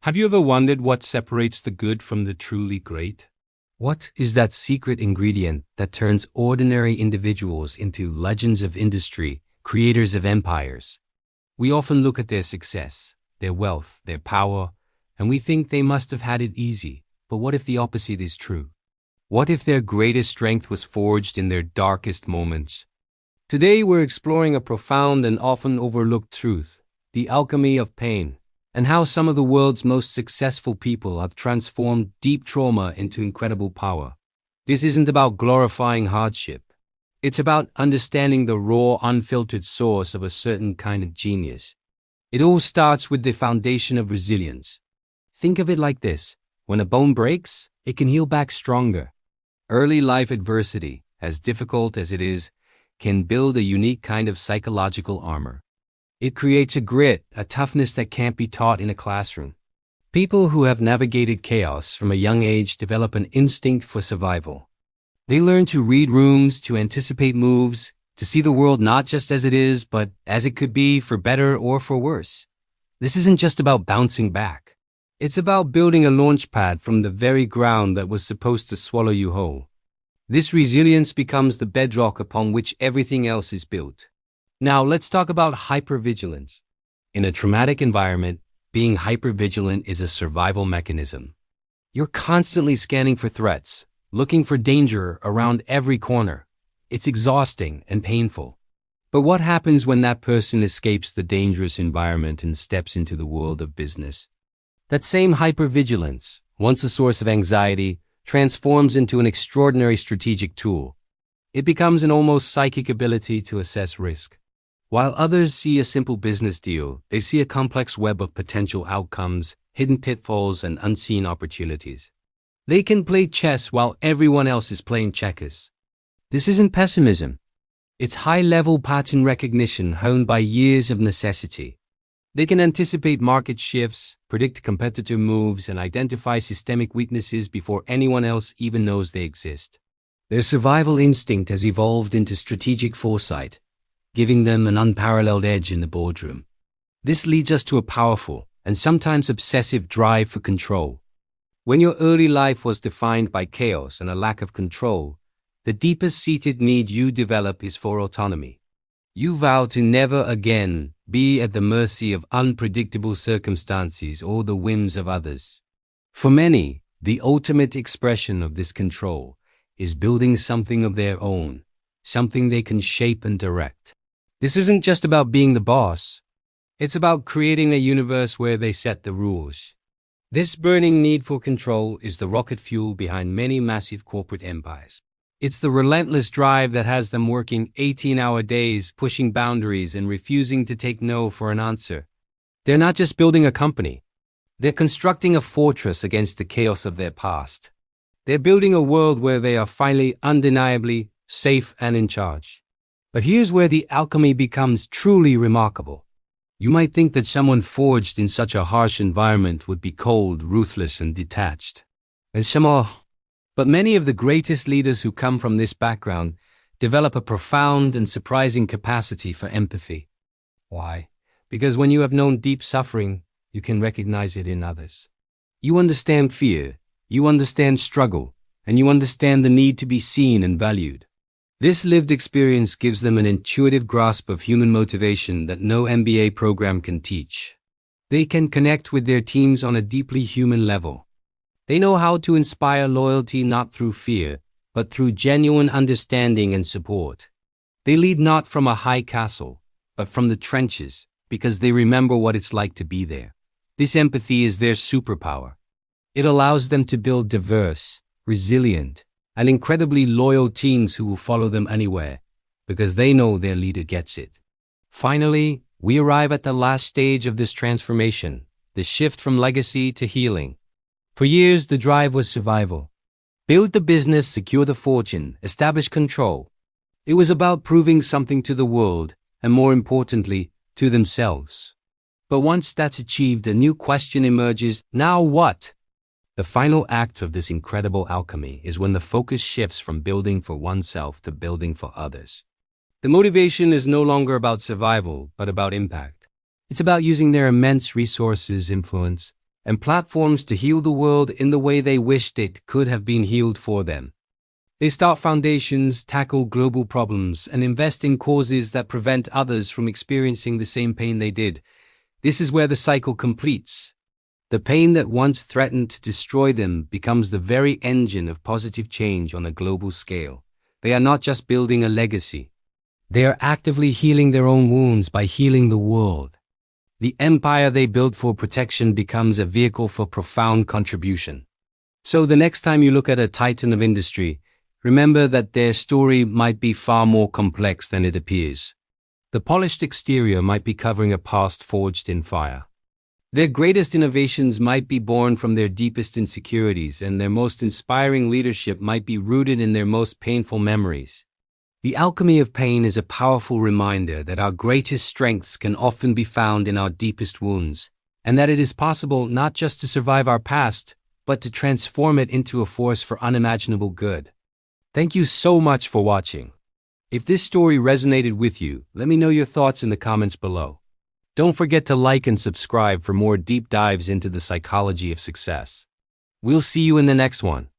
Have you ever wondered what separates the good from the truly great? What is that secret ingredient that turns ordinary individuals into legends of industry, creators of empires? We often look at their success, their wealth, their power, and we think they must have had it easy. But what if the opposite is true? What if their greatest strength was forged in their darkest moments? Today we're exploring a profound and often overlooked truth, the alchemy of pain, and how some of the world's most successful people have transformed deep trauma into incredible power. This isn't about glorifying hardship. It's about understanding the raw, unfiltered source of a certain kind of genius. It all starts with the foundation of resilience. Think of it like this: when a bone breaks, it can heal back stronger. Early life adversity, as difficult as it is, can build a unique kind of psychological armor. It creates a grit, a toughness that can't be taught in a classroom. People who have navigated chaos from a young age develop an instinct for survival. They learn to read rooms, to anticipate moves, to see the world not just as it is, but as it could be, for better or for worse. This isn't just about bouncing back. It's about building a launch pad from the very ground that was supposed to swallow you whole. This resilience becomes the bedrock upon which everything else is built. Now let's talk about hypervigilance. In a traumatic environment, being hypervigilant is a survival mechanism. You're constantly scanning for threats, looking for danger around every corner. It's exhausting and painful. But what happens when that person escapes the dangerous environment and steps into the world of business? That same hypervigilance, once a source of anxiety, transforms into an extraordinary strategic tool. It becomes an almost psychic ability to assess risk. While others see a simple business deal, they see a complex web of potential outcomes, hidden pitfalls, and unseen opportunities. They can play chess while everyone else is playing checkers. This isn't pessimism. It's high-level pattern recognition honed by years of necessity. They can anticipate market shifts, predict competitor moves, and identify systemic weaknesses before anyone else even knows they exist. Their survival instinct has evolved into strategic foresight, giving them an unparalleled edge in the boardroom. This leads us to a powerful and sometimes obsessive drive for control. When your early life was defined by chaos and a lack of control, the deepest-seated need you develop is for autonomy. You vow to never again be at the mercy of unpredictable circumstances or the whims of others. For many, the ultimate expression of this control is building something of their own, something they can shape and direct. This isn't just about being the boss. It's about creating a universe where they set the rules. This burning need for control is the rocket fuel behind many massive corporate empires. It's the relentless drive that has them working 18-hour days, pushing boundaries, and refusing to take no for an answer. They're not just building a company. They're constructing a fortress against the chaos of their past. They're building a world where they are finally undeniably safe and in charge. But here's where the alchemy becomes truly remarkable. You might think that someone forged in such a harsh environment would be cold, ruthless, and detached. But many of the greatest leaders who come from this background develop a profound and surprising capacity for empathy. Why? Because when you have known deep suffering, you can recognize it in others. You understand fear, you understand struggle, and you understand the need to be seen and valued. This lived experience gives them an intuitive grasp of human motivation that no MBA program can teach. They can connect with their teams on a deeply human level. They know how to inspire loyalty not through fear, but through genuine understanding and support. They lead not from a high castle, but from the trenches, because they remember what it's like to be there. This empathy is their superpower. It allows them to build diverse, resilient, and incredibly loyal teams who will follow them anywhere, because they know their leader gets it. Finally, we arrive at the last stage of this transformation, the shift from legacy to healing. For years, the drive was survival. Build the business, secure the fortune, establish control. It was about proving something to the world, and more importantly, to themselves. But once that's achieved, a new question emerges: now what? The final act of this incredible alchemy is when the focus shifts from building for oneself to building for others. The motivation is no longer about survival, but about impact. It's about using their immense resources, influence, and platforms to heal the world in the way they wished it could have been healed for them. They start foundations, tackle global problems, and invest in causes that prevent others from experiencing the same pain they did. This is where the cycle completes. The pain that once threatened to destroy them becomes the very engine of positive change on a global scale. They are not just building a legacy. They are actively healing their own wounds by healing the world. The empire they built for protection becomes a vehicle for profound contribution. So the next time you look at a titan of industry, remember that their story might be far more complex than it appears. The polished exterior might be covering a past forged in fire. Their greatest innovations might be born from their deepest insecurities, and their most inspiring leadership might be rooted in their most painful memories. The alchemy of pain is a powerful reminder that our greatest strengths can often be found in our deepest wounds, and that it is possible not just to survive our past, but to transform it into a force for unimaginable good. Thank you so much for watching. If this story resonated with you, let me know your thoughts in the comments below. Don't forget to like and subscribe for more deep dives into the psychology of success. We'll see you in the next one.